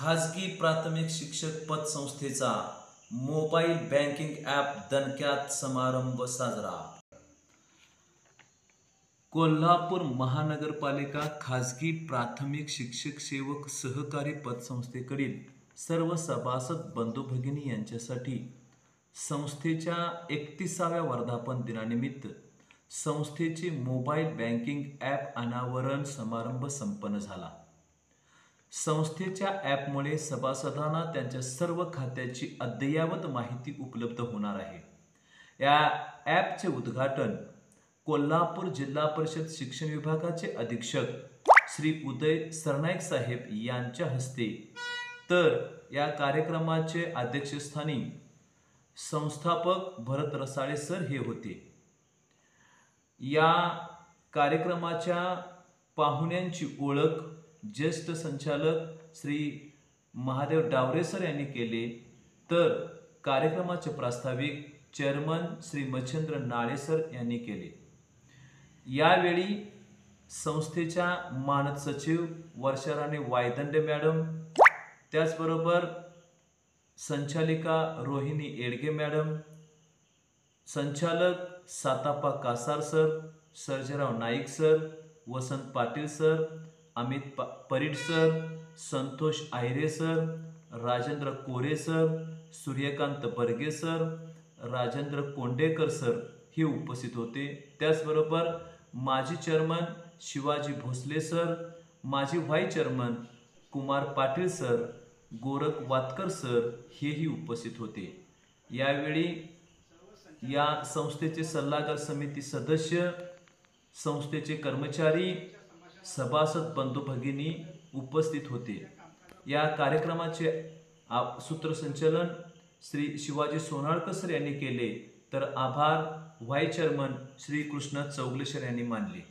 खाजगी प्राथमिक शिक्षक पतसंस्थेचा मोबाईल बँकिंग ॲप दणक्यात समारंभ साजरा। कोल्हापूर महानगरपालिका खाजगी प्राथमिक शिक्षक सेवक सहकारी पतसंस्थेकडील सर्व सभासद बंधू भगिनी यांच्यासाठी संस्थेच्या 31व्या वर्धापन दिनानिमित्त संस्थेचे मोबाईल बँकिंग ॲप अनावरण समारंभ संपन्न झाला। संस्थेच्या ॲपमुळे सभासदांना त्यांच्या सर्व खात्याची अद्ययावत माहिती उपलब्ध होणार आहे। या ॲपचे उद्घाटन कोल्हापूर जिल्हा परिषद शिक्षण विभागाचे अधीक्षक श्री उदय सरनाईक साहेब यांच्या हस्ते, तर या कार्यक्रमाचे अध्यक्षस्थानी संस्थापक भरत रसाळे सर हे होते। या कार्यक्रमाच्या पाहुण्यांची ओळख ज्येष्ठ संचालक श्री महादेव डावरे सर यांनी केले, तर कार्यक्रमाचे प्रास्ताविक चेअरमन श्री मच्छिंद्र नाळे सर यांनी केले। यावेळी संस्थेच्या मानद सचिव वर्षा राणी वायदंडे मॅडम, त्याचबरोबर संचालिका रोहिणी एडगे मॅडम, संचालक Satappa Kasar sir, Sarjerao Naik sir, Vasant Patil sir, Amit Parid sir, Santosh Ayre sir, Rajendra Kore sir, Suryakant Barge sir, Rajendra Kondekar sir हे उपस्थित होते। त्याचबरोबर माजी चेअरमन शिवाजी भोसले सर, माजी vice chairman Kumar Patil sir, Gorakh Vatkar sir हेही उपस्थित होते। यावेळी या संस्थेचे सल्लागार समिती सदस्य, संस्थेचे कर्मचारी, सभासद बंधू भगिनी उपस्थित होते। या कार्यक्रमाचे सूत्रसंचालन श्री शिवाजी सोनाळकर सर यांनी केले, तर आभार vice chairman Shri Krishna Chougule sir यांनी मानले।